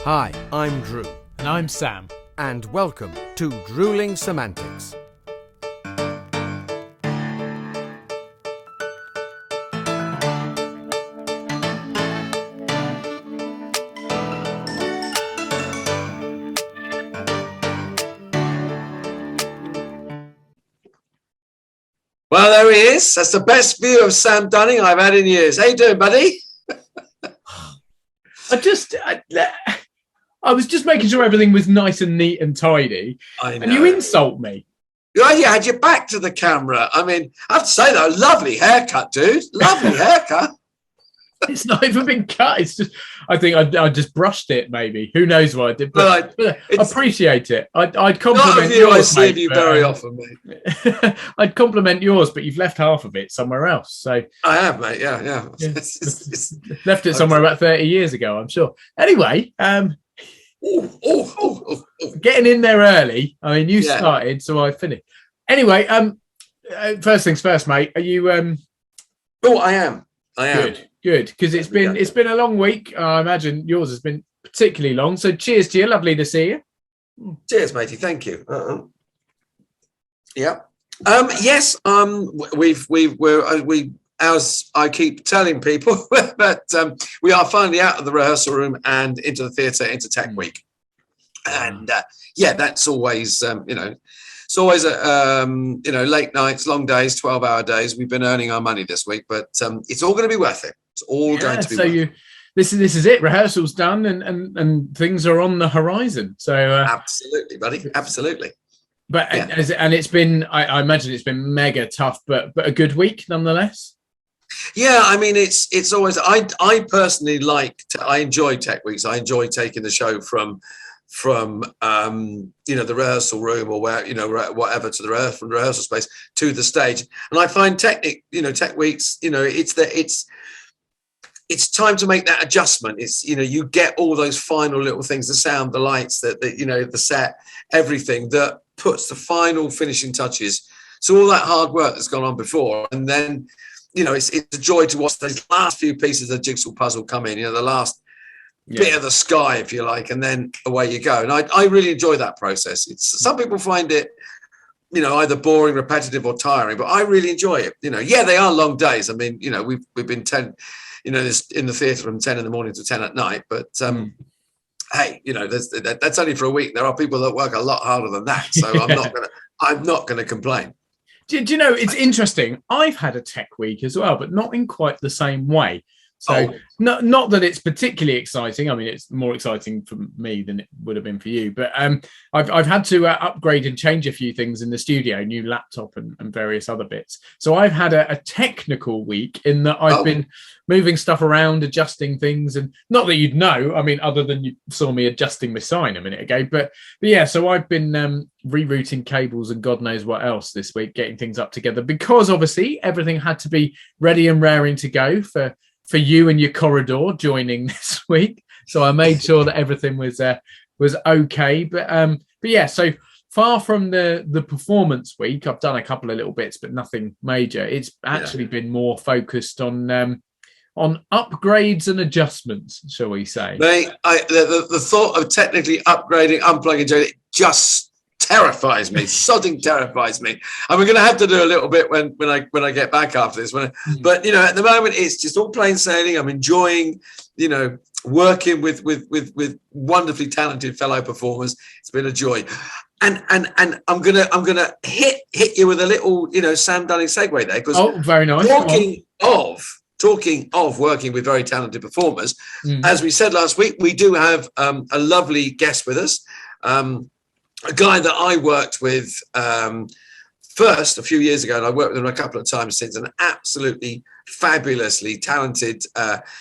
Hi, I'm Drew. And I'm Sam. And welcome to Drewling Samantics. Well, there he is. That's the best view of Sam Dunning I've had in years. How you doing, buddy? I was just making sure everything was nice and neat and tidy. I know. And you insult me. Yeah, you had your back to the camera. I mean, I have to say, though, lovely haircut, dude. Lovely haircut. It's not even been cut. It's just, I think I just brushed it, maybe. Who knows what I did, but I appreciate it. I'd compliment yours, I see mate, you very often, mate. I'd compliment yours, but you've left half of it somewhere else. So I have, mate. Yeah. Left it somewhere about 30 years ago, I'm sure. Anyway, getting in there early. I mean, you started, so I finished. Anyway, first things first, mate. Are you? I am. Good, because it's been a long week. I imagine yours has been particularly long. So cheers to you. Lovely to see you. Cheers, matey. Thank you. Yeah. Yes. We as I keep telling people, but we are finally out of the rehearsal room and into the theatre, into Tech Week, and that's always It's always late nights, long days, 12-hour days. We've been earning our money this week, but it's all going to be worth it. It's all going to be worth it. This is it. Rehearsal's done, and things are on the horizon. So absolutely, buddy, absolutely. But it's been, I imagine it's been mega tough, but a good week nonetheless. Yeah, I mean, it's always. I personally I enjoy Tech Weeks. I enjoy taking the show from the rehearsal room or whatever to the rehearsal space to the stage, and I find Tech Weeks, it's time to make that adjustment. It's you get all those final little things, the sound, the lights, the set, everything that puts the final finishing touches. So all that hard work that's gone on before, and then it's a joy to watch those last few pieces of the jigsaw puzzle come in. The last bit of the sky, if you like, and then away you go. And I really enjoy that process. Some people find it, either boring, repetitive, or tiring, but I really enjoy it. They are long days. I mean, we've been 10, in the theatre from 10 in the morning to 10 at night. But hey, that's only for a week. There are people that work a lot harder than that. So I'm not gonna complain. Do you know, it's interesting. I've had a Tech Week as well, but not in quite the same way. So not that it's particularly exciting. I mean, it's more exciting for me than it would have been for you. But I've had to upgrade and change a few things in the studio, new laptop and various other bits. So I've had a technical week in that I've been moving stuff around, adjusting things, and not that you'd know. I mean, other than you saw me adjusting my sign a minute ago. But yeah, so I've been rerouting cables and God knows what else this week, getting things up together because obviously everything had to be ready and raring to go for you and your corridor joining this week. So I made sure that everything was okay. But yeah, so far from the performance week, I've done a couple of little bits, but nothing major. It's actually been more focused on upgrades and adjustments, shall we say. The thought of technically upgrading, unplugging, just terrifies me. Sodding terrifies me. And we're going to have to do a little bit when I get back after this. But at the moment it's just all plain sailing. I'm enjoying working with wonderfully talented fellow performers. It's been a joy. And I'm gonna hit you with a little Sam Dunning segue there, because very nice. Talking of working with very talented performers, as we said last week, we do have a lovely guest with us. A guy that I worked with first a few years ago, and I worked with him a couple of times since, an absolutely fabulously talented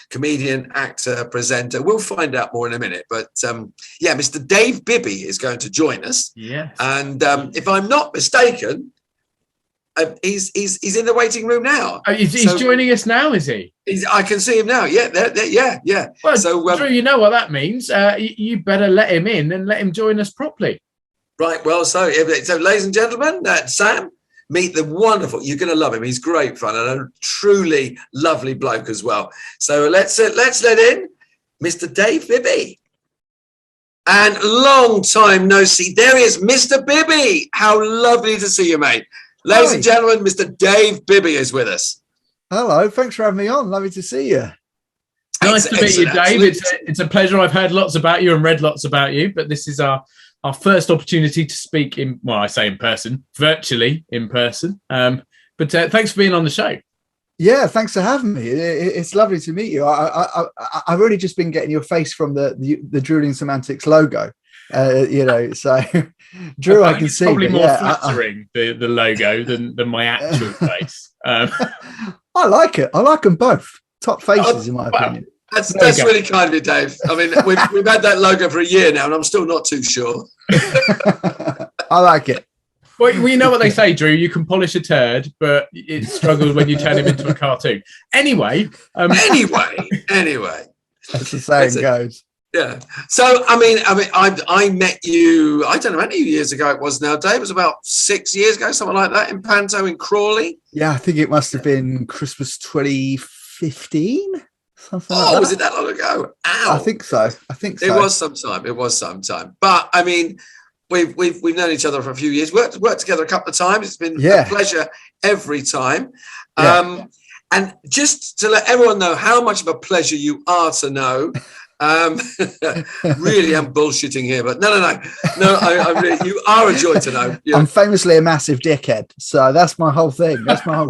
comedian, actor, presenter. We'll find out more in a minute. But Mr. Dave Bibby is going to join us. Yeah. And if I'm not mistaken, he's in the waiting room now. He's joining us now, is he? I can see him now. Yeah. Well, so, Drew, you know what that means. You better let him in and let him join us properly. Right. Well, so ladies and gentlemen, Sam, meet the wonderful. You're going to love him. He's great fun and a truly lovely bloke as well. So let's let in Mr. Dave Bibby. And long time no see. There he is, Mr. Bibby. How lovely to see you, mate. Ladies and gentlemen, Mr. Dave Bibby is with us. Hello, thanks for having me on. Lovely to see you. Nice to meet you, Dave. It's a pleasure. I've heard lots about you and read lots about you, but this is our first opportunity to speak I say in person, virtually in person. But thanks for being on the show. Yeah, thanks for having me. It's lovely to meet you. I've really just been getting your face from the Drewling Samantics logo. So Drew, I can see. Probably more flattering the logo than my actual face. I like it. I like them both. Top faces, in my opinion. That's really kind of you, Dave. I mean, we've had that logo for a year now, and I'm still not too sure. I like it. Well, you know what they say, Drew. You can polish a turd, but it struggles when you turn him into a cartoon. Anyway. Anyway. That's the saying goes. Yeah. So, I met you, I don't know how many years ago it was now, Dave. It was about 6 years ago, something like that, in Panto in Crawley. Yeah, I think it must have been Christmas 2015. Something like that. Was it that long ago? Ow. I think so. It was some time. But I mean, we've known each other for a few years. Worked together a couple of times. It's been a pleasure every time. Yeah. And just to let everyone know how much of a pleasure you are to know. Really, I'm bullshitting here, but no. I really, you are a joy to know. I'm famously a massive dickhead, so that's my whole thing. That's my whole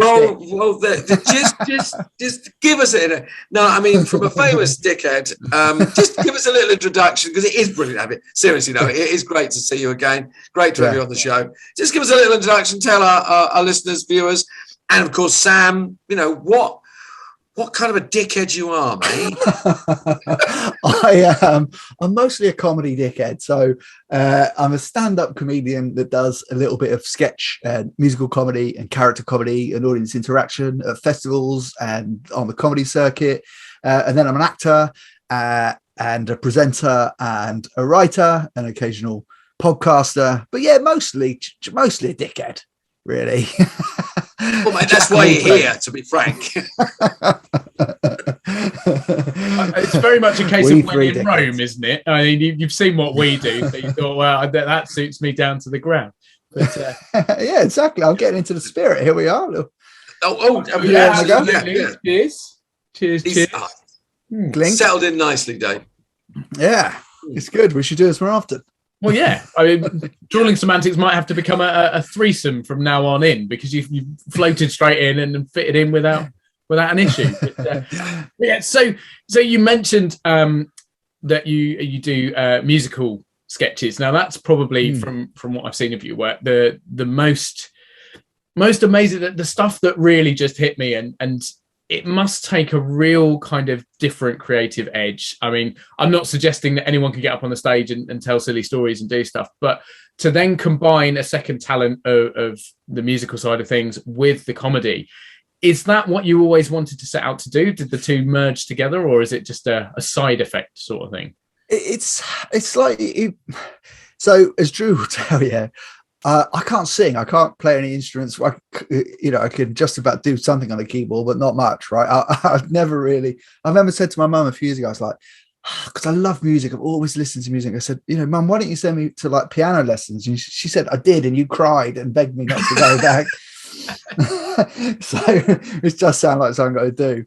just give us it. No, I mean, from a famous dickhead, just give us a little introduction because it is brilliant. Seriously, no, it is great to see you again. Great to have you on the show. Just give us a little introduction. Tell our listeners, viewers, and of course, Sam. What kind of a dickhead you are, mate? I'm mostly a comedy dickhead. So I'm a stand-up comedian that does a little bit of sketch and musical comedy and character comedy and audience interaction at festivals and on the comedy circuit. And then I'm an actor and a presenter and a writer, an occasional podcaster. But yeah, mostly a dickhead, really. Well, mate, that's why you're here, to be frank. It's very much a case of when in Rome, isn't it? I mean, you've seen what we do, so you thought, well, that suits me down to the ground. But, yeah, exactly. I'm getting into the spirit. Here we are. Yeah. Cheers. Clink. Settled in nicely, Dave. Yeah, it's good. We should do this more often. Well, yeah. I mean, Drewling Samantics might have to become a threesome from now on in because you've floated straight in and fitted in without an issue. But, yeah. So you mentioned that you do musical sketches. Now that's probably from what I've seen of your work the most amazing, the stuff that really just hit me, and it must take a real kind of different creative edge. I mean, I'm not suggesting that anyone can get up on the stage and tell silly stories and do stuff, but to then combine a second talent of the musical side of things with the comedy, is that what you always wanted to set out to do? Did the two merge together, or is it just a side effect sort of thing? It's like, so as Drew will tell you, I can't sing. I can't play any instruments. I can just about do something on the keyboard, but not much, right? I've never really. I remember said to my mum a few years ago, I was like, because I love music. I've always listened to music. I said, Mum, why don't you send me to like piano lessons? And she said, I did, and you cried and begged me not to go back. So it does sound like something I've got to do.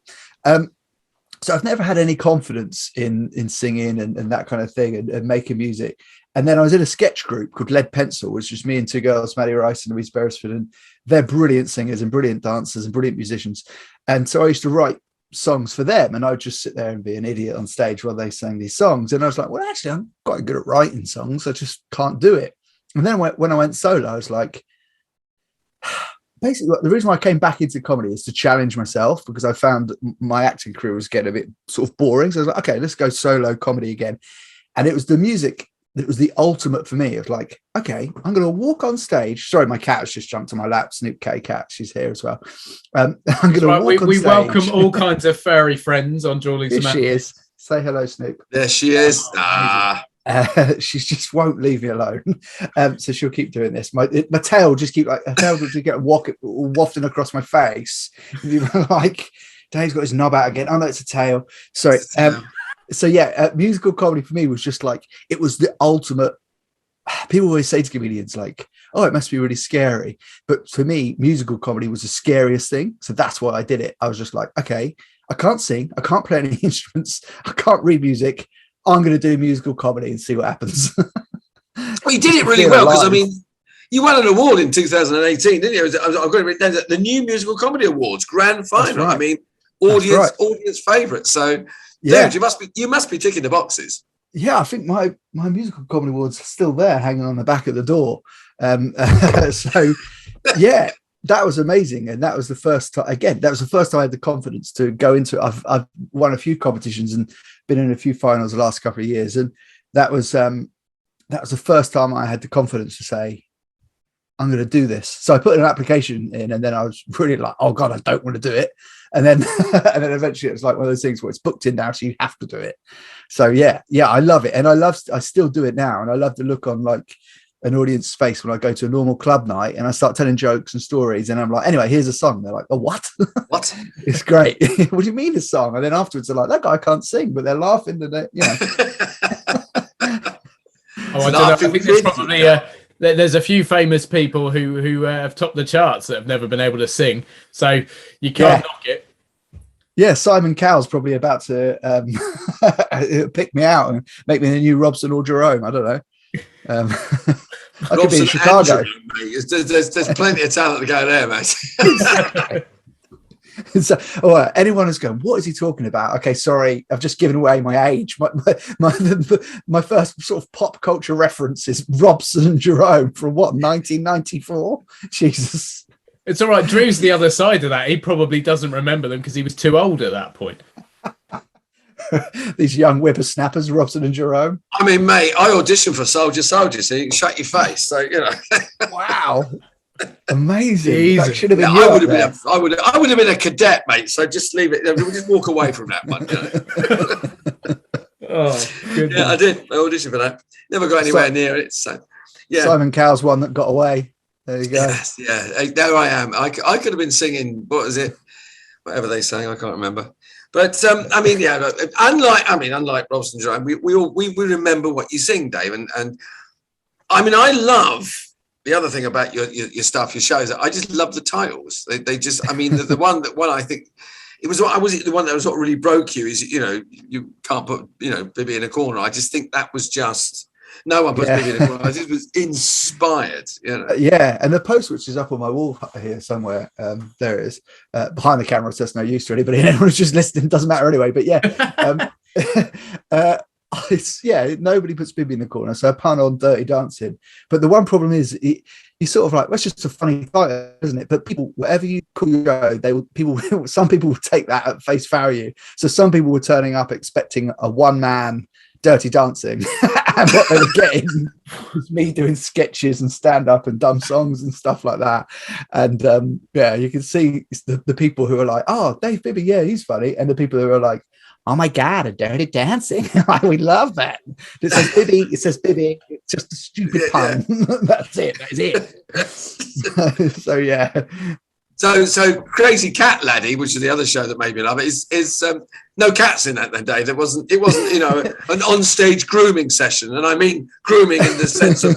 So I've never had any confidence in singing and that kind of thing and making music. And then I was in a sketch group called Lead Pencil, which was me and two girls, Maddie Rice and Louise Beresford, and they're brilliant singers and brilliant dancers and brilliant musicians. And so I used to write songs for them, and I would just sit there and be an idiot on stage while they sang these songs. And I was like, well, actually, I'm quite good at writing songs. I just can't do it. And then when I went solo, I was like, basically, the reason why I came back into comedy is to challenge myself, because I found my acting career was getting a bit sort of boring. So I was like, okay, let's go solo comedy again. And it was the music that was the ultimate for me of like, okay, I'm going to walk on stage. Sorry, my cat has just jumped to my lap. Snoop K cat, she's here as well. I'm going to walk on stage. We welcome all kinds of furry friends on Drewling Samantics. She is. Say hello, Snoop. There she is. She just won't leave me alone. So she'll keep doing this. My tail just keep her tail just get wafting across my face. Like, Dave's got his knob out again. Oh no, it's a tail. Sorry. So yeah, musical comedy for me was just like, it was the ultimate. People always say to comedians like, oh, it must be really scary, but for me musical comedy was the scariest thing, so that's why I did it. I was just like, okay, I can't sing, I can't play any instruments, I can't read music, I'm going to do musical comedy and see what happens. Well, you did it really well, because I mean, you won an award in 2018, didn't you? I've got to read the new Musical Comedy Awards grand final. Right. I mean, audience favourite. So, yeah, dude, you must be ticking the boxes. Yeah, I think my musical comedy awards are still there, hanging on the back of the door. So, yeah, that was amazing, and that was the first time. Again, that was the first time I had the confidence to go into it. I've won a few competitions and been in a few finals the last couple of years, and that was the first time I had the confidence to say, I'm going to do this. So I put an application in, and then I was really like, oh God, I don't want to do it. And then, and then eventually it was like one of those things where it's booked in now, so you have to do it. So yeah, I love it. And I still do it now. And I love the look on like an audience face when I go to a normal club night and I start telling jokes and stories. And I'm like, anyway, here's a song. They're like, oh, what? What? It's great. What do you mean a song? And then afterwards they're like, that guy can't sing, but they're laughing. And they, you know. I don't know. I think there's probably there's a few famous people who have topped the charts that have never been able to sing, so you can't knock it. Yeah, Simon Cowell's probably about to pick me out and make me the new Robson or Jerome. I don't know. I could be in Chicago. There's plenty of talent to go there, mate. So, anyone who's going, what is he talking about? Okay, sorry, I've just given away my age. My first sort of pop culture reference is Robson and Jerome from 1994. Jesus, it's all right. Drew's the other side of that. He probably doesn't remember them because he was too old at that point. These young whippersnappers, Robson and Jerome. I mean, mate, I auditioned for Soldier, so you can shut your face. So you know. Wow. Amazing. That should have been I would have been a cadet, mate. So just leave it. We'll just walk away from that one. You know? Oh, goodness. Yeah, I did. I auditioned for that. Never got anywhere near it. So, yeah. Simon Cowell's one that got away. There you go. Yes, yeah. There I am. I could have been singing. What was it? Whatever they sang, I can't remember. But I mean, yeah. Unlike Robson Jerome, we remember what you sing, Dave. And I mean, I love. The other thing about your stuff, your shows, I just love the titles. They just, I mean, the one I think it was the one that was what really broke you is, you know, you can't put, you know, Bibby in a corner. I just think that was just, no one puts Bibby in a corner. I just was inspired, you know. Yeah, and the post, which is up on my wall here somewhere, there it is, behind the camera, so that's no use to anybody. Anyone who's just listening, doesn't matter anyway. But yeah, nobody puts Bibby in the corner, so a pun on Dirty Dancing. But the one problem is, you sort of like, well, it's just a funny title, isn't it? But people, whatever you call your show, some people will take that at face value. So some people were turning up expecting a one-man Dirty Dancing, and what they were getting was me doing sketches and stand-up and dumb songs and stuff like that. And you can see the people who are like, oh, Dave Bibby, yeah, he's funny, and the people who are like, oh my God, a Dirty Dancing. We love that. It says Bibby. It's just a stupid pun. That's it. That is it. So yeah. So Crazy Cat Laddie, which is the other show that made me love it, is no cats in that day. It wasn't, you know, an onstage grooming session. And I mean grooming in the sense of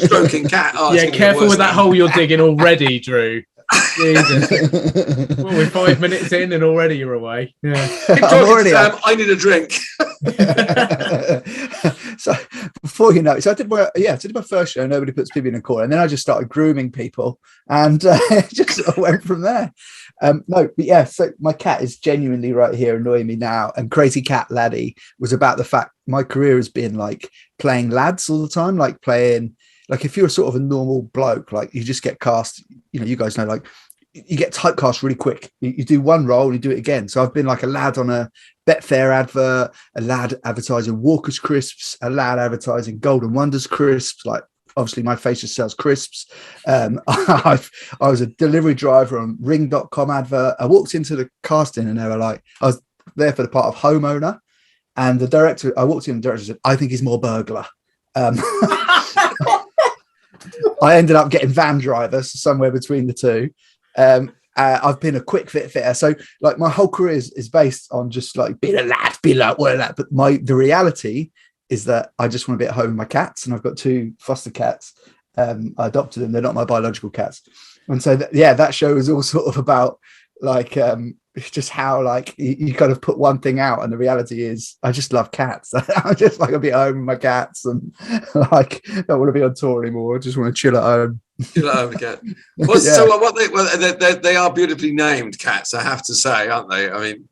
stroking cat. Oh, yeah, careful with that hole you're digging already, Drew. Jesus. Well, we're 5 minutes in and already you're away. Yeah. I need a drink. So before you know it, so I did my first show, Nobody Puts Bibby in a Corner, and then I just started grooming people and just sort of went from there. So my cat is genuinely right here annoying me now, and Crazy Cat Laddie was about the fact my career has been like playing lads all the time, like playing, like if you're sort of a normal bloke, like you just get cast, you know, you guys know, like you get typecast really quick. You do one role and you do it again. So I've been like a lad on a Betfair advert, a lad advertising Walker's crisps, a lad advertising Golden Wonders crisps. Like obviously my face just sells crisps. I was a delivery driver on ring.com advert. I walked into the casting and they were like, I was there for the part of homeowner, and the director, I walked in and the director said, I think he's more burglar. I ended up getting van driver, so somewhere between the two. I've been a quick fit fitter. So like my whole career is based on just like being a lad, be like what a lad. But the reality is that I just want to be at home with my cats, and I've got 2 foster cats. I adopted them. They're not my biological cats. And so that show is all sort of about like just how like you kind of put one thing out, and the reality is I just love cats. I just like to be at home with my cats, and like don't want to be on tour anymore. I just want to chill at home. Chill at home again. So they are beautifully named cats, I have to say, aren't they? I mean,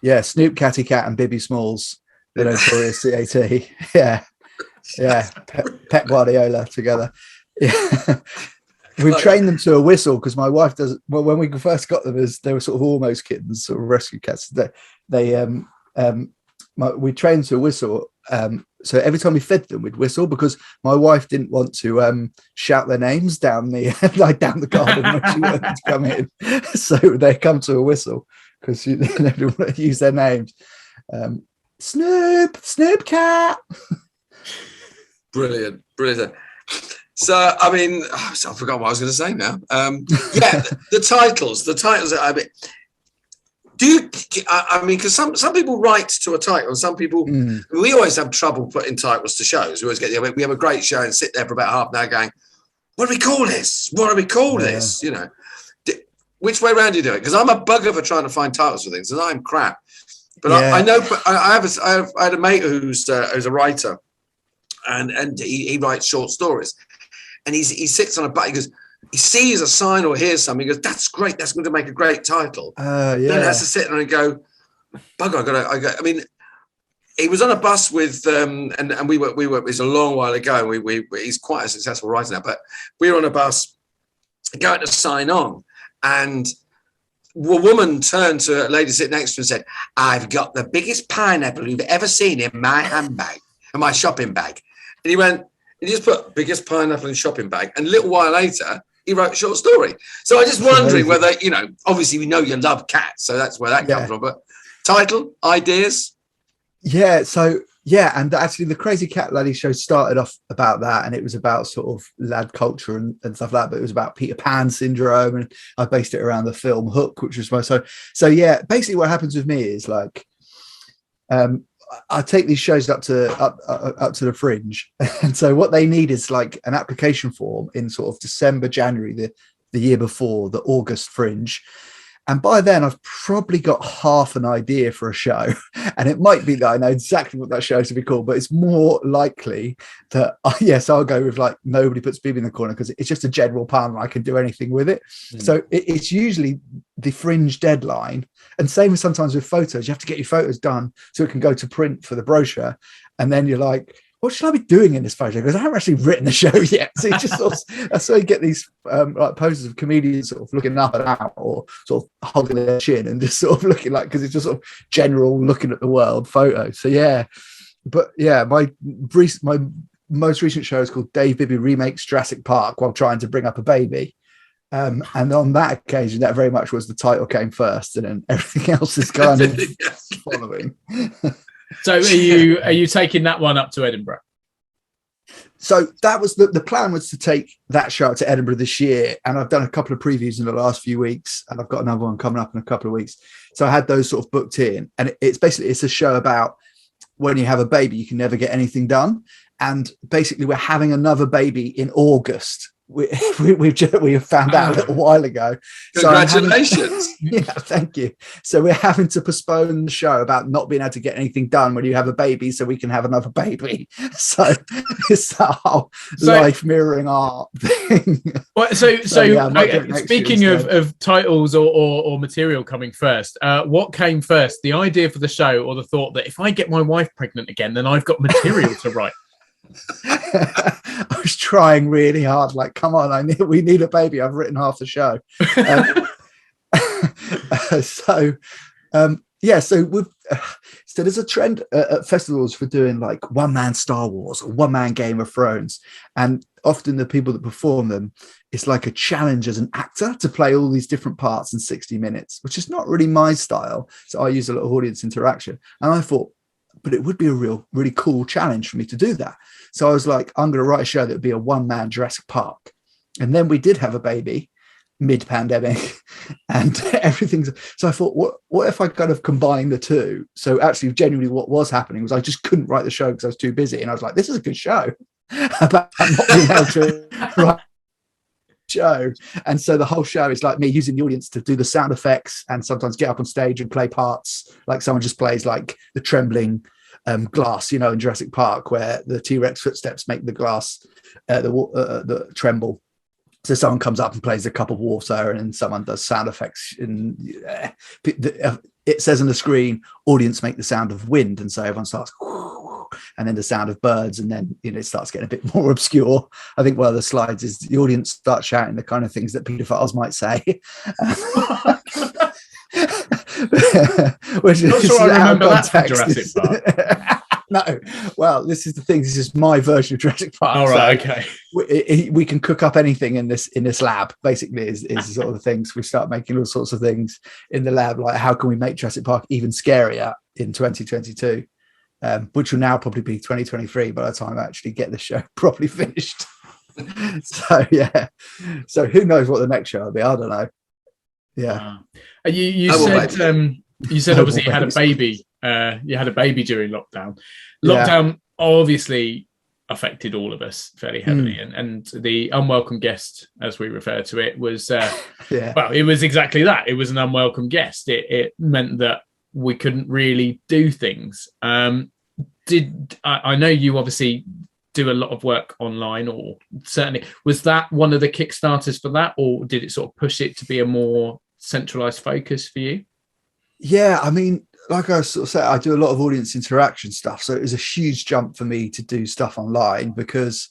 yeah, Snoop, Catty Cat, and Bibby Smalls, the notorious CAT. Yeah, Pep Guardiola together. Yeah. We've trained them to a whistle because my wife does. Well, when we first got them, as they were sort of almost kittens, sort of rescue cats. We trained to a whistle. So every time we fed them, we'd whistle because my wife didn't want to shout their names down the down the garden when she wanted to come in. So they come to a whistle because they didn't want to use their names. Snoop Cat. Brilliant. So, I mean, I forgot what I was going to say now. The titles. I mean, because some people write to a title, and some people, we always have trouble putting titles to shows. We always we have a great show and sit there for about half an hour going, what do we call this? What do we call this? You know, which way around do you do it? Because I'm a bugger for trying to find titles for things, and I'm crap. But I know, I had a mate who's a writer, and he writes short stories. And he sits on a button. He goes, he sees a sign or hears something. He goes, "That's great. That's going to make a great title." Then has to sit there and go, "Bugger, I mean, he was on a bus with, and we were. It was a long while ago. And he's quite a successful writer now. But we were on a bus going to sign on, and a woman turned to a lady sitting next to her and said, "I've got the biggest pineapple you've ever seen in my handbag, in my shopping bag." And he went. He just put biggest pineapple in shopping bag, and a little while later, he wrote a short story. So I'm just wondering whether, obviously we know you love cats, so that's where that comes from. But title, ideas? Yeah, so and actually the Crazy Cat Laddie show started off about that, and it was about sort of lad culture and stuff like that, but it was about Peter Pan syndrome, and I based it around the film Hook, which was my so yeah, basically what happens with me is like I take these shows up to the Fringe, and so what they need is like an application form in sort of December, January, the year before the August Fringe, and by then I've probably got half an idea for a show, and it might be that I know exactly what that show is to be called, but it's more likely that I'll go with like Nobody Puts Bibby in the Corner because it's just a general pun and I can do anything with it. So it's usually the Fringe deadline, and same as sometimes with photos, you have to get your photos done so it can go to print for the brochure, and then you're like, what should I be doing in this photo? Because I haven't actually written the show yet. So you just sort of, that's why you get these like poses of comedians sort of looking up and out, or sort of holding their chin and just sort of looking like, because it's just sort of general looking at the world photo. So my most recent show is called Dave Bibby Remakes Jurassic Park while trying to bring up a baby. And on that occasion, that very much was the title came first, and then everything else is kind of following. So are you taking that one up to Edinburgh? So that was the plan, was to take that show to Edinburgh this year, and I've done a couple of previews in the last few weeks, and I've got another one coming up in a couple of weeks. So I had those sort of booked in, and it's a show about when you have a baby, you can never get anything done, and basically we're having another baby in August. We found out a little while ago. Congratulations. Thank you. So we're having to postpone the show about not being able to get anything done when you have a baby so we can have another baby. So it's that whole life mirroring art thing. Well, speaking of titles or material coming first, what came first, the idea for the show or the thought that if I get my wife pregnant again, then I've got material to write? I was trying really hard, like, come on, we need a baby. I've written half the show. So there's a trend at festivals for doing like one-man Star Wars or one-man Game of Thrones, and often the people that perform them, it's like a challenge as an actor to play all these different parts in 60 minutes, which is not really my style. So I use a lot of audience interaction, and I thought, but it would be a really cool challenge for me to do that. So I was like, I'm going to write a show that would be a one-man Jurassic Park. And then we did have a baby. mid-pandemic, and everything's. So I thought, what if I kind of combine the two? So actually, genuinely, what was happening was I just couldn't write the show because I was too busy, and I was like, this is a good show about not being able to write show. And so the whole show is like me using the audience to do the sound effects and sometimes get up on stage and play parts, like someone just plays like the trembling glass, you know, in Jurassic Park, where the T-Rex footsteps make the glass the tremble. So someone comes up and plays a cup of water, and then someone does sound effects. And it says on the screen, audience make the sound of wind, and so everyone starts, and then the sound of birds, and then, you know, it starts getting a bit more obscure. I think one of the slides is the audience starts shouting the kind of things that pedophiles might say. Which Not is sure I remember that from context. Jurassic Park. No, well, this is the thing. This is my version of Jurassic Park. All right, so okay. we can cook up anything in this lab. Basically, is sort of the things we start making all sorts of things in the lab. Like, how can we make Jurassic Park even scarier in 2022, which will now probably be 2023 by the time I actually get the show properly finished. So yeah, so who knows what the next show will be? I don't know. Yeah, you said obviously you had a baby. You had a baby during lockdown. Lockdown obviously affected all of us fairly heavily, and the unwelcome guest, as we refer to it, was well, it was exactly that. It was an unwelcome guest. It meant that we couldn't really do things. I know you obviously do a lot of work online, or certainly was that one of the kickstarters for that, or did it sort of push it to be a more centralized focus for you? Yeah, I mean, like I sort of said, I do a lot of audience interaction stuff. So it was a huge jump for me to do stuff online, because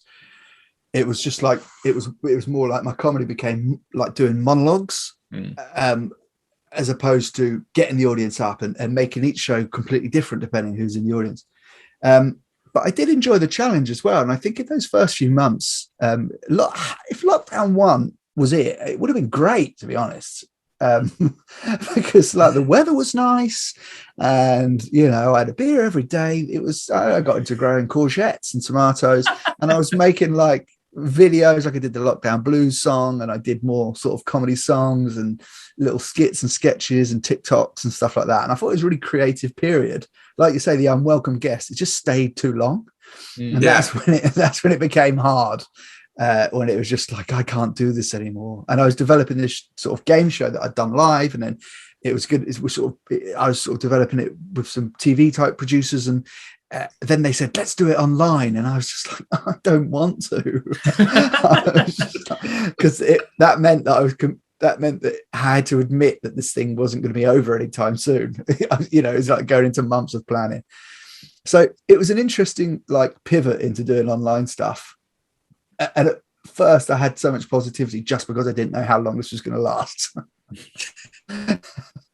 it was just like, it was more like my comedy became like doing monologues, as opposed to getting the audience up and making each show completely different depending who's in the audience. But I did enjoy the challenge as well. And I think in those first few months, if lockdown 1 was it would have been great, to be honest. Because like the weather was nice, and, you know, I had a beer every day. I got into growing courgettes and tomatoes, and I was making like videos. Like I did the lockdown blues song, and I did more sort of comedy songs and little skits and sketches and TikToks and stuff like that. And I thought it was a really creative period. Like you say, the unwelcome guest, it just stayed too long, and that's when it became hard. When it was just like, I can't do this anymore. And I was developing this sort of game show that I'd done live, and then it was good. I was sort of developing it with some TV type producers, and then they said, let's do it online. And I was just like, I don't want to, because that meant that I had to admit that this thing wasn't going to be over anytime soon. You know, it's like going into months of planning. So it was an interesting like pivot into doing online stuff. And at first I had so much positivity just because I didn't know how long this was going to last.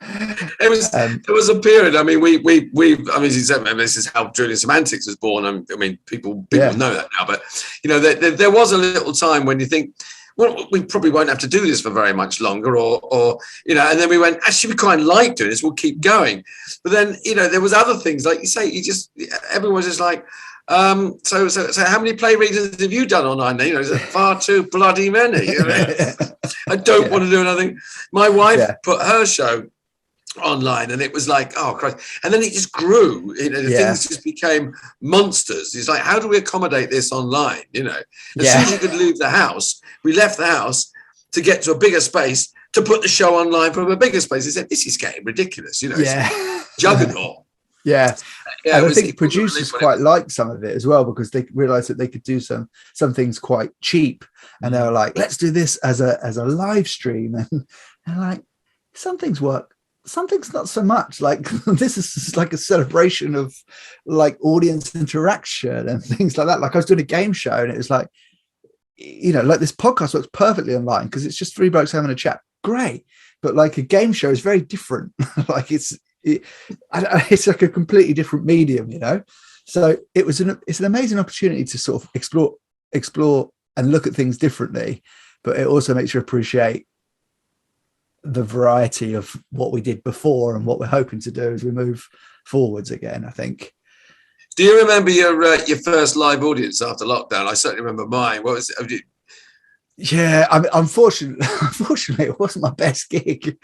It was a period. I mean, we as you said, this is how Drewling Samantics was born. I mean, people know that now, but you know, there was a little time when you think, well, we probably won't have to do this for very much longer, or you know, and then we went, actually, we quite like doing this. We'll keep going. But then, you know, there was other things, like you say, everyone was just like, so how many play readings have you done online? You know, is it far too bloody many? You know? I don't want to do another thing. My wife put her show online, and it was like, oh Christ. And then it just grew, you know, things just became monsters. It's like, how do we accommodate this online? You know, as soon as you could leave the house, we left the house to get to a bigger space to put the show online from a bigger space. They said, this is getting ridiculous, you know, it's juggernaut. And I think producers quite liked some of it as well, because they realized that they could do some things quite cheap, and they were like, let's do this as a live stream, and like, some things work, some things not so much. Like this is like a celebration of like audience interaction and things like that. Like I was doing a game show, and it was like, you know, like this podcast works perfectly online because it's just 3 blokes having a chat, great, but like a game show is very different. Like it's like a completely different medium, you know. So it's an amazing opportunity to sort of explore and look at things differently, but it also makes you appreciate the variety of what we did before and what we're hoping to do as we move forwards again, I think. Do you remember your first live audience after lockdown? I certainly remember mine. What was it? Yeah, I mean, unfortunately, it wasn't my best gig.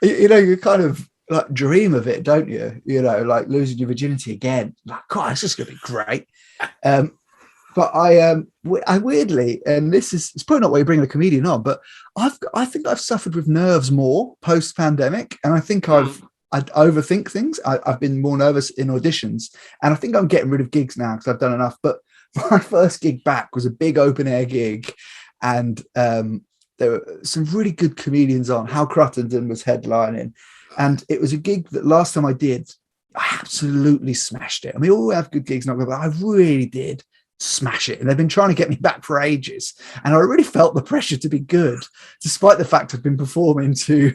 You kind of like dream of it, don't you? Like losing your virginity again. Like, God, this is going to be great. But I weirdly, and it's probably not why you bring a comedian on, but I think I've suffered with nerves more post pandemic, and I think I overthink things. I've been more nervous in auditions, and I think I'm getting rid of gigs now because I've done enough. But my first gig back was a big open air gig, and there were some really good comedians on. Hal Cruttenden was headlining, and it was a gig that last time I did, I absolutely smashed it. I mean, all have good gigs, but I really did smash it, and they've been trying to get me back for ages, and I really felt the pressure to be good, despite the fact I've been performing to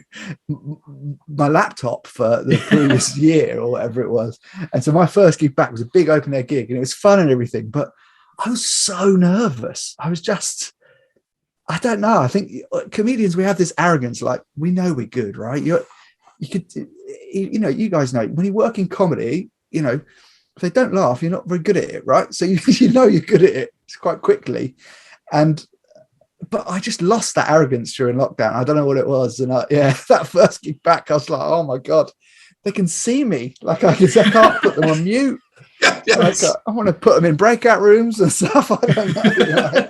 my laptop for the previous year or whatever it was. And so my first gig back was a big open air gig, and it was fun and everything, but I was so nervous. I don't know, I think comedians, we have this arrogance, like we know we're good, right? You guys know when you work in comedy, if they don't laugh, you're not very good at it, right? So you're good at it quite quickly. But I just lost that arrogance during lockdown. I don't know what it was. And that first gig back, I was like, oh my God, they can see me. Like I can't put them on mute. Yes. Like, I want to put them in breakout rooms and stuff. I don't know.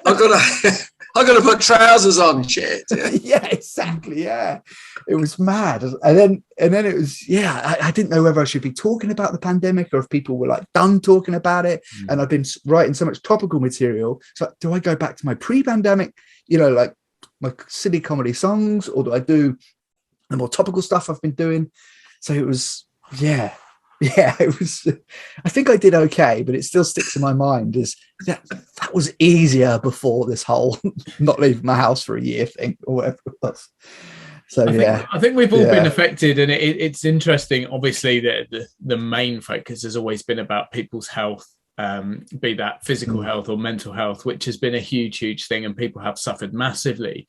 I've got to put trousers on, shit. Yeah, exactly. Yeah, it was mad. And then it was, I didn't know whether I should be talking about the pandemic or if people were like done talking about it. And I've been writing so much topical material. So do I go back to my pre-pandemic, like my silly comedy songs, or do I do the more topical stuff I've been doing? So it was, it was, I think I did okay, but it still sticks in my mind as that was easier before this whole not leaving my house for a year thing or whatever it was. So I think we've all been affected, and it's interesting. Obviously, the main focus has always been about people's health, be that physical health or mental health, which has been a huge thing, and people have suffered massively.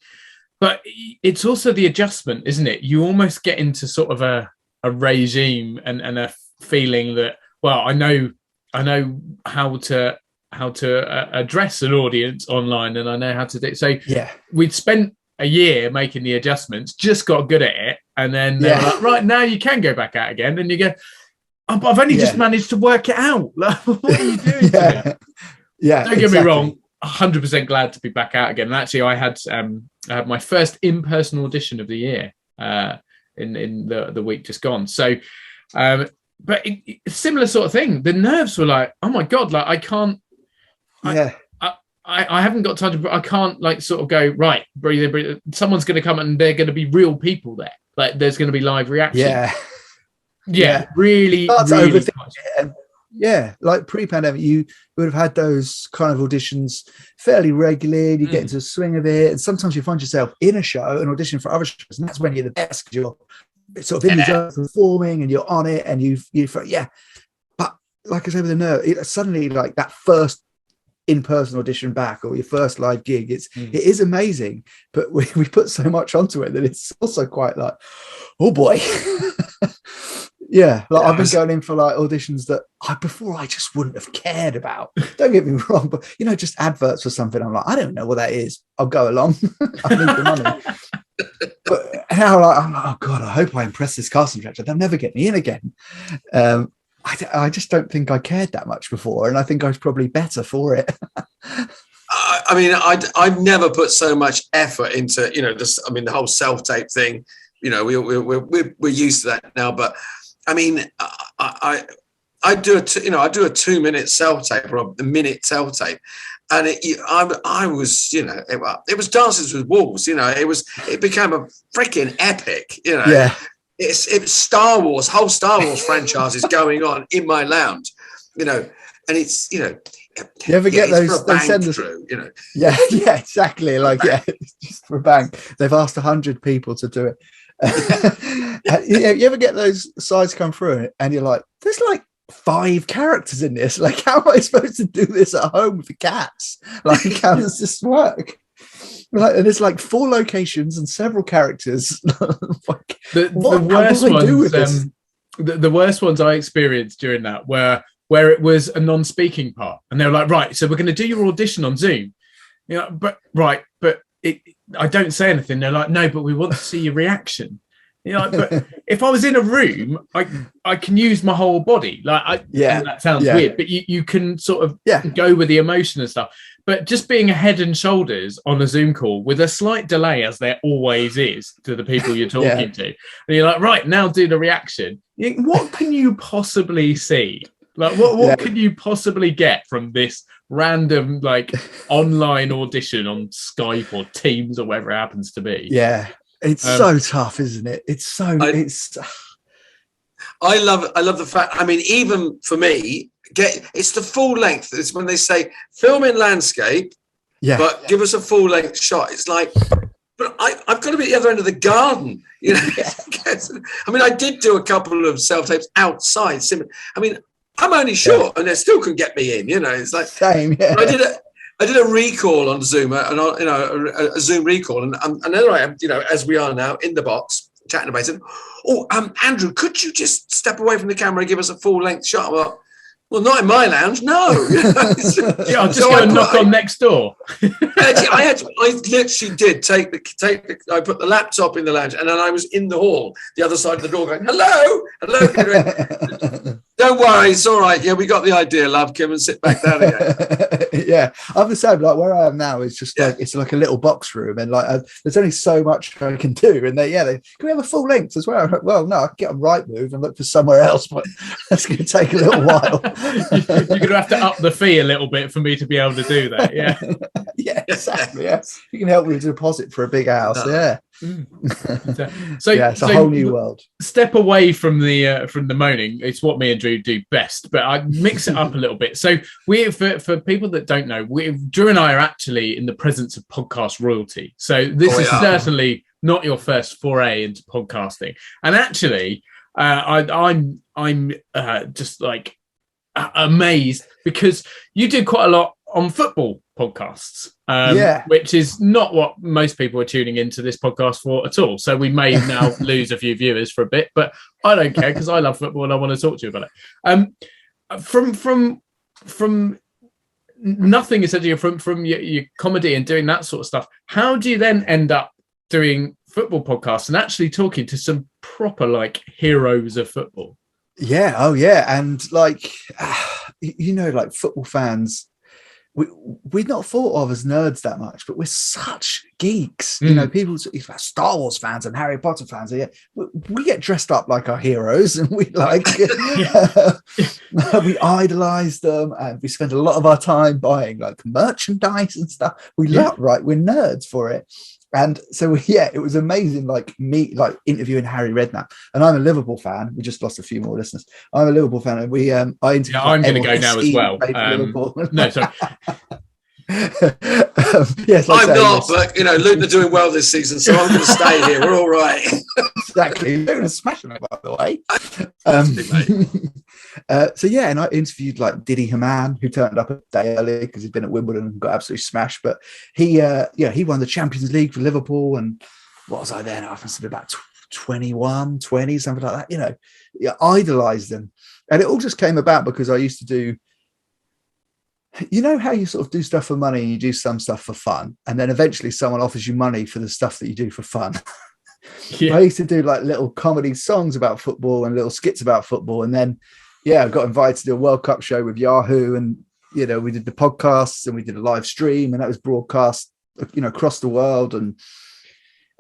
But it's also the adjustment, isn't it? You almost get into sort of a regime and a feeling that, well, I know how to address an audience online, and I know how to do it. So we'd spent a year making the adjustments, just got good at it, and then they're like, right, now you can go back out again, and you go, I've only just managed to work it out. Like, what are you doing? Don't get me wrong, 100% glad to be back out again. And actually, I had my first in-person audition of the year in the week just gone. So but similar sort of thing. The nerves were like, oh my God, like I can't, I haven't got time to, I can't like sort of go, right, breathe. Someone's going to come and they're going to be real people there. Like there's going to be live reaction. Really. Like pre-pandemic, you would have had those kind of auditions fairly regularly. You get into the swing of it. And sometimes you find yourself in a show and audition for other shows. And that's when you're the best, because you're sort of in the zone performing and you're on it, and you but like I said with the nerve, suddenly like that first in-person audition back or your first live gig, it is amazing, but we put so much onto it that it's also quite like, oh boy. I've been going in for like auditions that before I just wouldn't have cared about. Don't get me wrong, but just adverts or something, I'm like, I don't know what that is, I'll go along. I need the money. But now I'm like, oh God, I hope I impress this casting director. They'll never get me in again. I just don't think I cared that much before, and I think I was probably better for it. I mean, I'd never put so much effort into, the whole self-tape thing. We're used to that now, but I mean, I do a 2-minute self-tape or a minute self-tape. And I was, it was Dances with Wolves, it became a freaking epic, It's Star Wars, whole Star Wars franchise is going on in my lounge, and it's, you ever get those send through, Yeah, exactly. Like, just for a bang. They've asked 100 people to do it. You ever get those sides come through and you're like, there's like 5 characters in this. Like, how am I supposed to do this at home with the cats? Like, how does this work? Like, and it's like 4 locations and several characters. Like, the worst ones I experienced during that where it was a non-speaking part, and they were like, right, so we're going to do your audition on Zoom, You know, but I don't say anything. They're like, no, but we want to see your reaction. You know, but if I was in a room, I can use my whole body. And that sounds weird, but you can sort of go with the emotion and stuff. But just being a head and shoulders on a Zoom call with a slight delay, as there always is to the people you're talking to, and you're like, right, now do the reaction. What can you possibly see? Like, what can you possibly get from this random online audition on Skype or Teams or whatever it happens to be? Yeah. It's so tough, isn't it? I love the fact. I mean, even for me, it's the full length. It's when they say film in landscape, but give us a full length shot. It's like, but I've got to be at the other end of the garden. You know, I mean, I did do a couple of self tapes outside. I mean, I'm only short, and they still can get me in. You know, it's like same. Yeah. I did a recall on Zoom, and a Zoom recall, and then I am, as we are now in the box chatting about it. Oh, Andrew, could you just step away from the camera and give us a full length shot? Well, not in my lounge, no. I'll just go and knock on next door. I literally did take the. I put the laptop in the lounge, and then I was in the hall, the other side of the door, going, hello. Don't worry, it's all right. Yeah, we got the idea, love. Come and sit back down again. Yeah, I'm the same. Like where I am now is just it's like a little box room, and there's only so much I can do. And they can we have a full length as well? Well, no, I can get a right move and look for somewhere else, but that's going to take a little while. You're going to have to up the fee a little bit for me to be able to do that. Yeah. Yeah, exactly. Yeah, you can help me with a deposit for a big house. Yeah. So it's a whole new world. Step away from the moaning. It's what me and Drew do best, but I mix it up a little bit. So for people that don't know, Drew and I are actually in the presence of podcast royalty. So this is certainly not your first foray into podcasting. And actually, I'm just like amazed because you do quite a lot on football podcasts, which is not what most people are tuning into this podcast for at all. So we may now lose a few viewers for a bit, but I don't care because I love football and I want to talk to you about it. From nothing essentially, from your comedy and doing that sort of stuff, how do you then end up doing football podcasts and actually talking to some proper heroes of football? Yeah, and football fans, we're not thought of as nerds that much, but we're such geeks. People Star Wars fans and Harry Potter fans. We get dressed up like our heroes, and we we idolize them, and we spend a lot of our time buying merchandise and stuff. We're nerds for it. And so, it was amazing, interviewing Harry Redknapp. And I'm a Liverpool fan. We just lost a few more listeners. I'm a Liverpool fan. And I interviewed I'm going to go now as well. No, sorry. Yes, I'm not, but Luton are doing well this season, so I'm going to stay here. We're all right. Exactly. They're going to smash them, by the way. And I interviewed Didi Hamann, who turned up a day early because he'd been at Wimbledon and got absolutely smashed. But he won the Champions League for Liverpool. And what was I then? I must have been about 21, 20, something like that. Idolized them. And it all just came about because I used to do, how you sort of do stuff for money and you do some stuff for fun. And then eventually someone offers you money for the stuff that you do for fun. I used to do little comedy songs about football and little skits about football. And then, I got invited to do a World Cup show with Yahoo. And, we did the podcasts and we did a live stream, and that was broadcast, across the world. And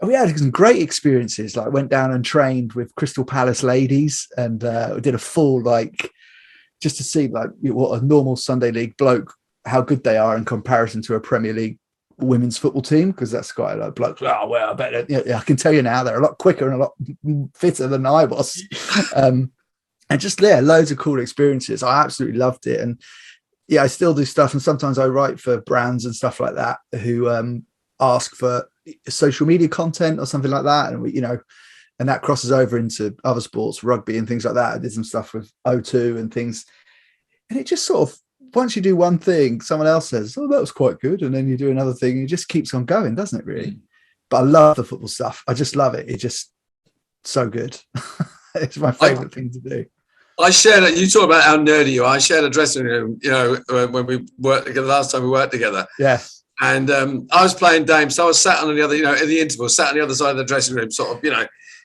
we had some great experiences. I went down and trained with Crystal Palace ladies, and we did a full, just to see what a normal Sunday league bloke, how good they are in comparison to a Premier League women's football team, because that's quite a bloke. Oh, well, I bet I can tell you now they're a lot quicker and a lot fitter than I was. And just loads of cool experiences. I absolutely loved it. And I still do stuff, and sometimes I write for brands and stuff like that who ask for social media content or something like that, and we, and that crosses over into other sports, rugby and things like that. I did some stuff with O2 and things, and it just sort of, once you do one thing, someone else says, "Oh, that was quite good," and then you do another thing, and it just keeps on going, doesn't it? Really. But I love the football stuff. I just love it. It's just so good. It's my favorite thing to do. I shared it. You talk about how nerdy you are. I shared a dressing room, when we worked together last time we worked together. Yeah. And I was playing Dame, so I was sat on the other, in the interval, sat on the other side of the dressing room, sort of,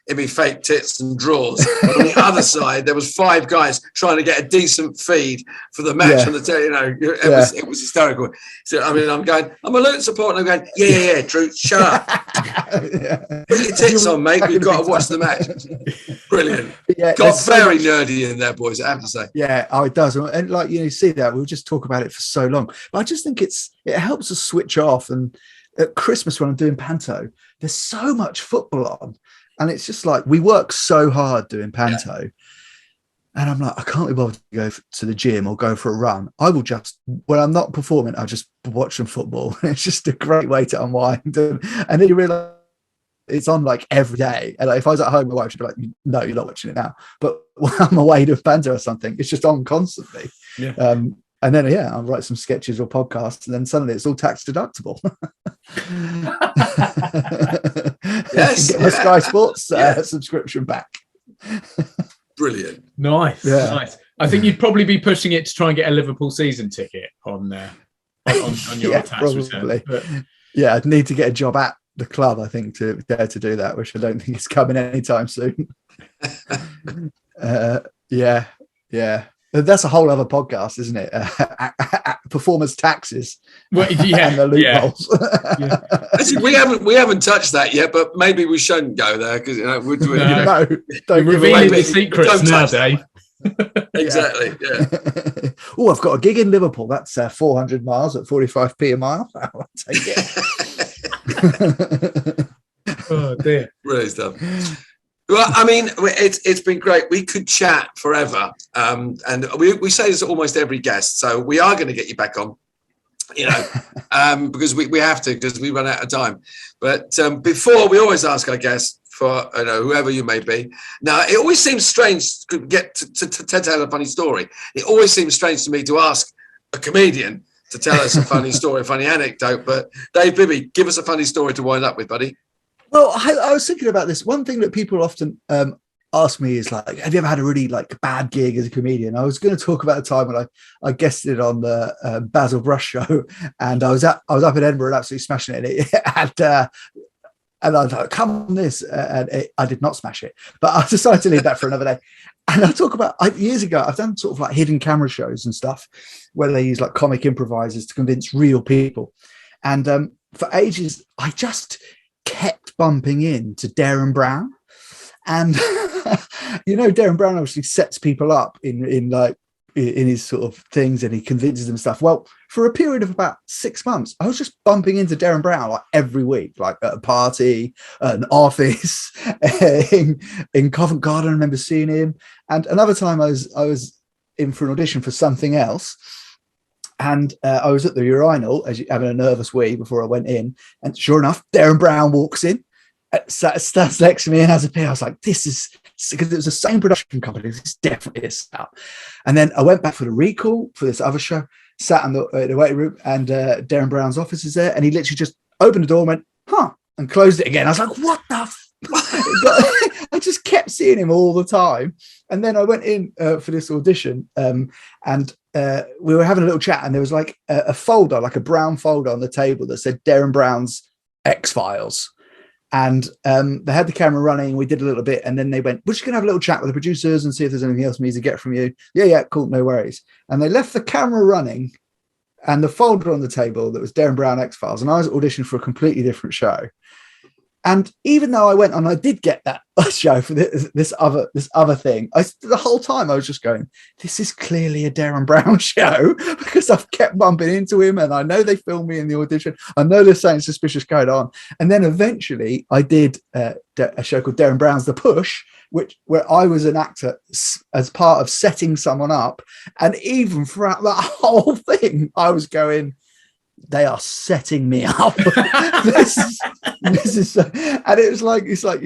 in me fake tits and drawers. And on the other side, there was 5 guys trying to get a decent feed for the match on the telly. It was hysterical. So I'm a Luton supporter, and I'm going, yeah, Drew, shut up. Put your tits on, mate. We've got to watch the match. Brilliant. Yeah, got very nerdy in there, boys, I have to say. Yeah, it does. And like, you see that, we'll just talk about it for so long. But I just think it helps us switch off. And at Christmas when I'm doing panto, there's so much football on. And it's just like, we work so hard doing panto. And I'm like, I can't be bothered to go to the gym or go for a run. I will just, when I'm not performing, I'll just watch some football. It's just a great way to unwind. And then you realize it's on like every day. And like, if I was at home, my wife would be like, no, you're not watching it now. But when I'm away to panto or something, it's just on constantly. Yeah. And then, I'll write some sketches or podcasts, and then suddenly it's all tax deductible. Yes, get my Sky Sports subscription back. Brilliant. Nice. I think you'd probably be pushing it to try and get a Liverpool season ticket on your tax return. But... Yeah, I'd need to get a job at the club, I think, to dare to do that, which I don't think is coming anytime soon. That's a whole other podcast, isn't it? Performance taxes, and the loopholes. Actually, we haven't touched that yet, but maybe we shouldn't go there because don't reveal the secrets now, Dave. Exactly. Yeah. Oh, I've got a gig in Liverpool. That's 400 miles at 45p a mile. I'll take it. Oh dear, really stuff. Well, I mean, it's been great. We could chat forever, and we say this to almost every guest. So we are going to get you back on, because we have to, because we run out of time. But before, we always ask our guests for whoever you may be. Now, it always seems strange to get to tell a funny story. It always seems strange to me to ask a comedian to tell us a funny story, a funny anecdote. But Dave Bibby, give us a funny story to wind up with, buddy. Well, I was thinking about this. One thing that people often ask me is like, have you ever had a really like bad gig as a comedian? I was going to talk about a time when I guested on the Basil Brush show, and I was up in Edinburgh and absolutely smashing it. And I was like, come on this. I did not smash it, but I decided to leave that for another day. And I talk about, years ago, I've done sort of like hidden camera shows and stuff where they use like comic improvisers to convince real people. And for ages, I just kept bumping into Darren Brown. And, Darren Brown obviously sets people up in his sort of things, and he convinces them stuff. Well, for a period of about 6 months, I was just bumping into Darren Brown like every week, like at a party, an office, in Covent Garden. I remember seeing him. And another time I was in for an audition for something else. And I was at the urinal, having a nervous wee before I went in. And sure enough, Darren Brown walks in, stands next to me and has a pee. I was like, this is, because it was the same production company. This is definitely a setup. And then I went back for the recall for this other show, sat in the waiting room, and Darren Brown's office is there. And he literally just opened the door and went, and closed it again. I was like, what the I just kept seeing him all the time. And then I went in for this audition, and we were having a little chat, and there was like a folder, like a brown folder on the table that said Darren Brown's X-Files. And they had the camera running. We did a little bit, and then they went, we're just going to have a little chat with the producers and see if there's anything else we need to get from you. Yeah, cool, no worries. And they left the camera running and the folder on the table that was Darren Brown X-Files, and I was auditioning for a completely different show. And even though I went and I did get that show for this other thing, the whole time I was just going, this is clearly a Darren Brown show, because I've kept bumping into him, and I know they filmed me in the audition. I know there's something suspicious going on. And then eventually I did a show called Darren Brown's The Push, where I was an actor as part of setting someone up. And even throughout that whole thing, I was going, they are setting me up. this is, and it's like it's like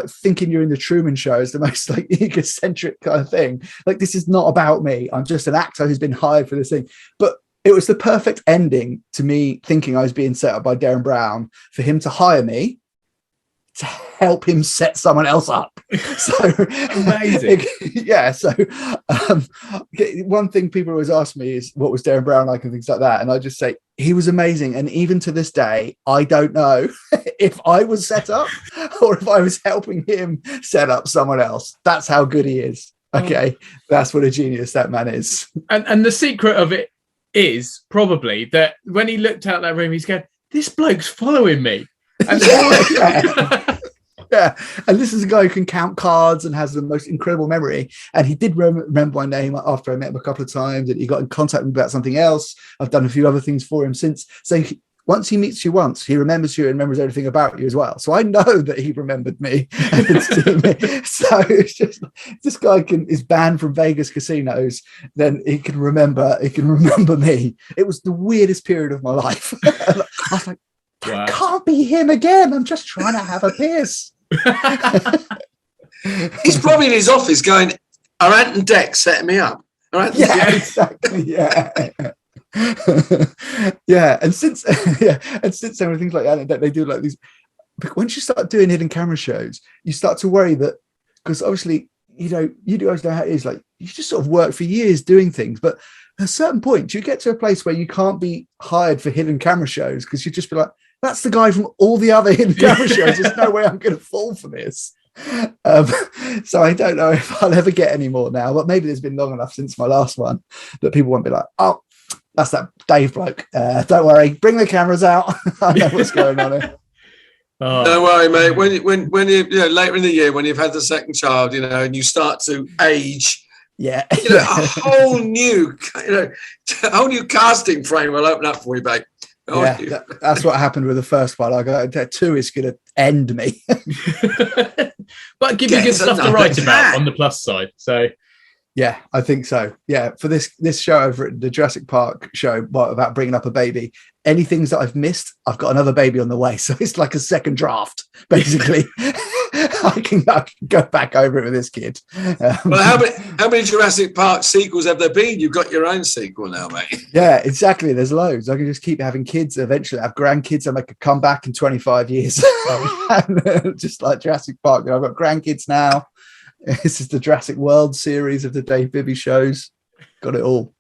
thinking you're in the Truman Show is the most like egocentric kind of thing. Like, this is not about me. I'm just an actor who's been hired for this thing. But it was the perfect ending to me thinking I was being set up by Darren Brown for him to hire me to help him set someone else up. So Amazing. Yeah. So one thing people always ask me is, what was Darren Brown like and things like that? And I just say, he was amazing. And even to this day, I don't know if I was set up or if I was helping him set up someone else. That's how good he is. Okay. That's what a genius that man is. And the secret of it is probably that when he looked out that room, he's going, this bloke's following me. And yeah, and this is a guy who can count cards and has the most incredible memory. And he did remember my name after I met him a couple of times, and he got in contact with me about something else. I've done a few other things for him since. So once he meets you once, he remembers you and remembers everything about you as well. So I know that he remembered me and had seen me. So it's just, this guy is banned from Vegas casinos, then he can remember me. It was the weirdest period of my life. I was like, that can't be him again. I'm just trying to have a piss. He's probably in his office going, "Are Ant and Dex setting me up?" All right. Yeah, exactly. Yeah. Yeah. And since so many things like Ant and Dex, they do like these. But once you start doing hidden camera shows, you start to worry that, because obviously, you guys know how it is. Like, you just sort of work for years doing things, but at a certain point, you get to a place where you can't be hired for hidden camera shows because you just be like, that's the guy from all the other hidden camera shows. There's no way I'm going to fall for this. So I don't know if I'll ever get any more now, but maybe it's been long enough since my last one that people won't be like, oh, that's that Dave bloke. Don't worry, bring the cameras out. I know what's going on here. Oh. Don't worry, mate. When you later in the year, when you've had the second child, and you start to age, a whole new casting frame will open up for you, mate. That's what happened with the first one. I got that 2 is going to end me. But give you good stuff to write about on the plus side. So yeah, I think so. Yeah, for this show I've written, the Jurassic Park show about bringing up a baby. Any things that I've missed, I've got another baby on the way. So it's like a second draft, basically. I can go back over it with this kid. Well, how many Jurassic Park sequels have there been? You've got your own sequel now, mate. Yeah, exactly. There's loads. I can just keep having kids. Eventually have grandkids. I make a comeback in 25 years. Just like Jurassic Park. I've got grandkids now. This is the Jurassic World series of the Dave Bibby shows. Got it all.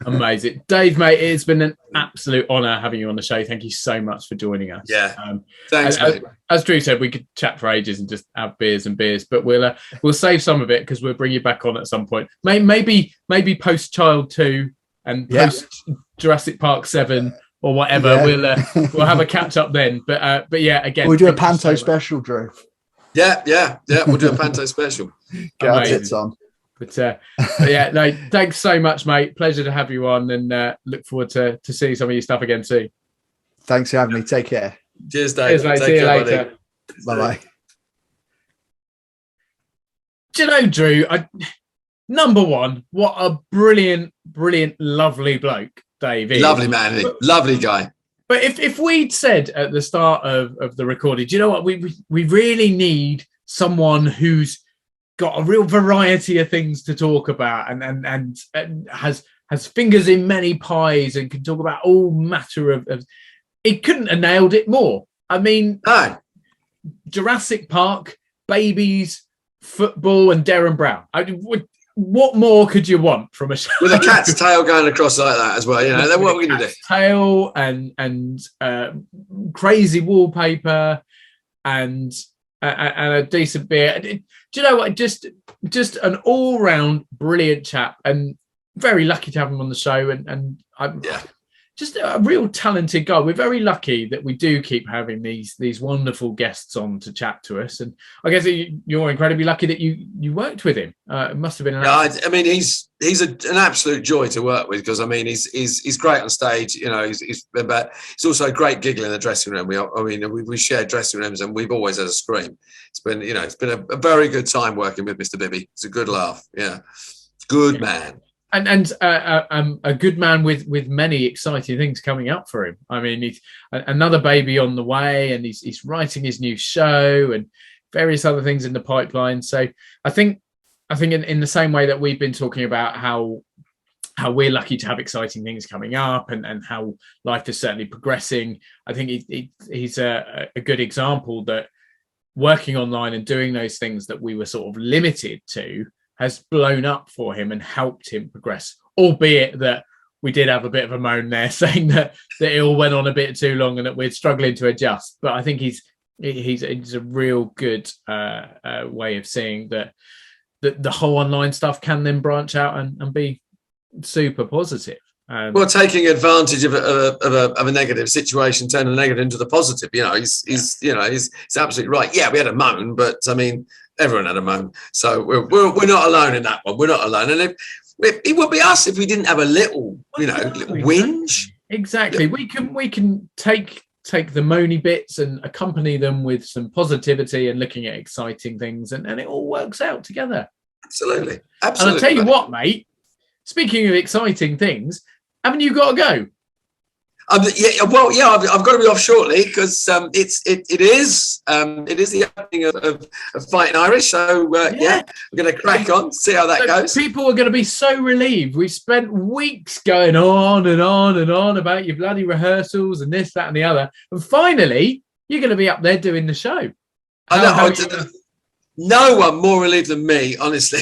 Amazing. Dave, mate, it's been an absolute honour having you on the show. Thank you so much for joining us. Yeah. Thanks, mate. As Drew said, we could chat for ages and just have beers, but we'll save some of it because we'll bring you back on at some point. Maybe post Child 2 and post Jurassic Park 7 or whatever. Yeah. We'll have a catch up then. But yeah, again, we'll do a Panto special, Drew. Yeah. We'll do a Panto special. Get our tits on. But yeah, no, thanks so much, mate. Pleasure to have you on, and look forward to seeing some of your stuff again soon. Thanks for having me. Take care. Cheers, Dave. Cheers, mate. See you later. Bye-bye. Do you know, Drew, number one, what a brilliant, lovely bloke Dave is. Lovely man, isn't he? Lovely guy. But if we'd said at the start of the recording, do you know what, we really need someone who's got a real variety of things to talk about and has fingers in many pies and can talk about all matter of it couldn't have nailed it more. I mean, no. Jurassic Park, babies, football, and Darren Brown. What more could you want from a show? With a cat's tail going across like that as well, then what are we going to do? Tail and crazy wallpaper and a decent beer. Do you know what? Just an all-round brilliant chap, and very lucky to have him on the show. And I'm just a real talented guy. We're very lucky that we do keep having these wonderful guests on to chat to us. And I guess you're incredibly lucky that you worked with him. It must have been I mean, he's an absolute joy to work with, because I mean he's great on stage. He's also a great giggle in the dressing room. We share dressing rooms, and we've always had a scream. It's been a very good time working with Mr. Bibby. It's a good laugh. Yeah, good man. And a good man with many exciting things coming up for him. I mean, he's another baby on the way, and he's writing his new show and various other things in the pipeline. So I think in the same way that we've been talking about how we're lucky to have exciting things coming up and how life is certainly progressing, I think he's a good example that working online and doing those things that we were sort of limited to has blown up for him and helped him progress, albeit that we did have a bit of a moan there saying that it all went on a bit too long and that we're struggling to adjust. But I think he's a real good way of seeing that the whole online stuff can then branch out and be super positive. Well, taking advantage of a negative situation, turning the negative into the positive. He's absolutely right. Yeah, we had a moan, but I mean, everyone had a moan, so we're not alone in that one. We're not alone, and it would be us if we didn't have a little whinge. Exactly. Yeah. We can take the moany bits and accompany them with some positivity and looking at exciting things, and it all works out together. Absolutely. And I'll tell you what, mate. Speaking of exciting things, haven't you got to go? I've got to be off shortly because it is the opening of Fighting Irish. So we're going to crack on, see how that goes. People are going to be so relieved. We've spent weeks going on and on and on about your bloody rehearsals and this, that, and the other, and finally you're going to be up there doing the show. No one more relieved than me, honestly.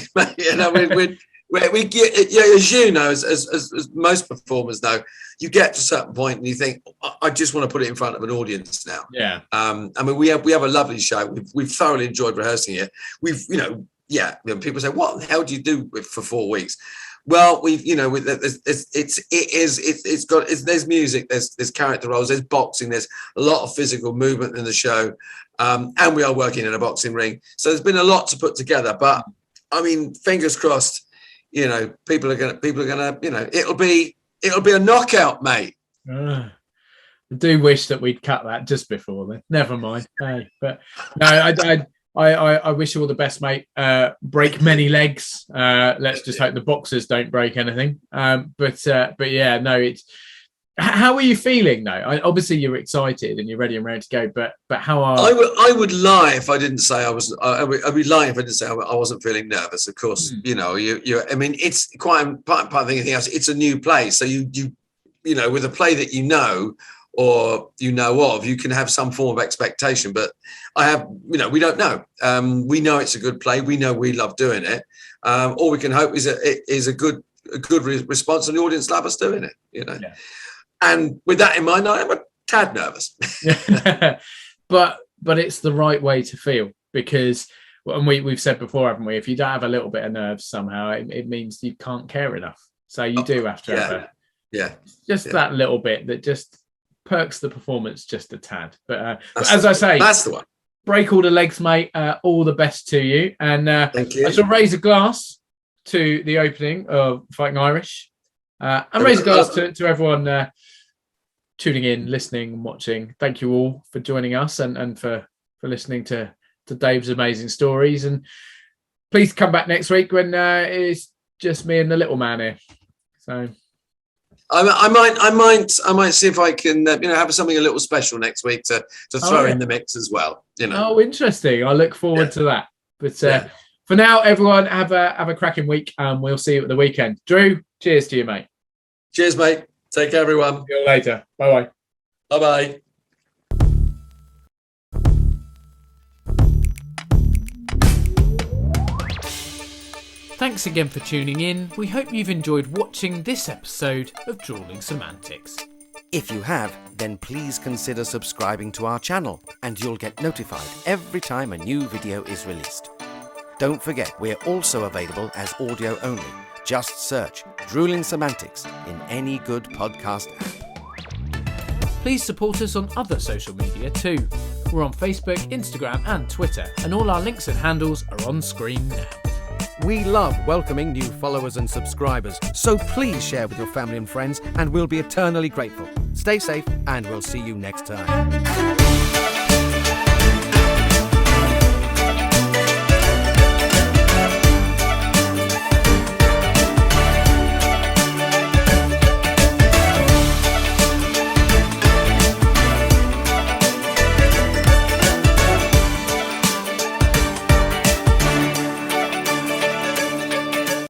We get, as you know, as most performers know, you get to a certain point and you think, I just want to put it in front of an audience now. Yeah. I mean, we have a lovely show. We've thoroughly enjoyed rehearsing it. People say, what the hell do you do for 4 weeks? Well, there's music, there's character roles, there's boxing, there's a lot of physical movement in the show, and we are working in a boxing ring. So there's been a lot to put together. But I mean, fingers crossed. People are gonna, it'll be a knockout, mate. I do wish that we'd cut that just before then. Never mind. Hey, but no, I wish you all the best, mate. Break many legs. Let's just hope the boxers don't break anything. But yeah, no, it's. How are you feeling though? Obviously you're excited and you're ready and ready to go. But how are I would lie if I didn't say I was. I'd be lying if I didn't say I wasn't feeling nervous. Of course, I mean, it's quite part of anything else. It's a new play, so you with a play that you know or you know of, you can have some form of expectation. But we don't know. We know it's a good play. We know we love doing it. All we can hope is it is a good response, and the audience love us doing it. Yeah. And with that in mind, I am a tad nervous. but it's the right way to feel, because, and we've said before, haven't we? If you don't have a little bit of nerves somehow, it means you can't care enough. So you do have to have that little bit that just perks the performance just a tad. But as I say, that's the one. Break all the legs, mate. All the best to you. And thank you. I shall raise a glass to the opening of Fighting Irish. And raise a glass to everyone tuning in, listening and watching. Thank you all for joining us and for listening to Dave's amazing stories. And please come back next week when it's just me and the little man here. So I might see if I can have something a little special next week to throw in the mix as well. Oh, interesting. I look forward to that. But for now, everyone, have a cracking week, and we'll see you at the weekend. Drew, cheers to you, mate. Cheers, mate. Take care, everyone. See you later. Bye-bye. Bye-bye. Thanks again for tuning in. We hope you've enjoyed watching this episode of Drewling Samantics. If you have, then please consider subscribing to our channel and you'll get notified every time a new video is released. Don't forget, we're also available as audio only. Just search Drewling Samantics in any good podcast app. Please support us on other social media too. We're on Facebook, Instagram and Twitter, and all our links and handles are on screen now. We love welcoming new followers and subscribers, so please share with your family and friends, and we'll be eternally grateful. Stay safe, and we'll see you next time.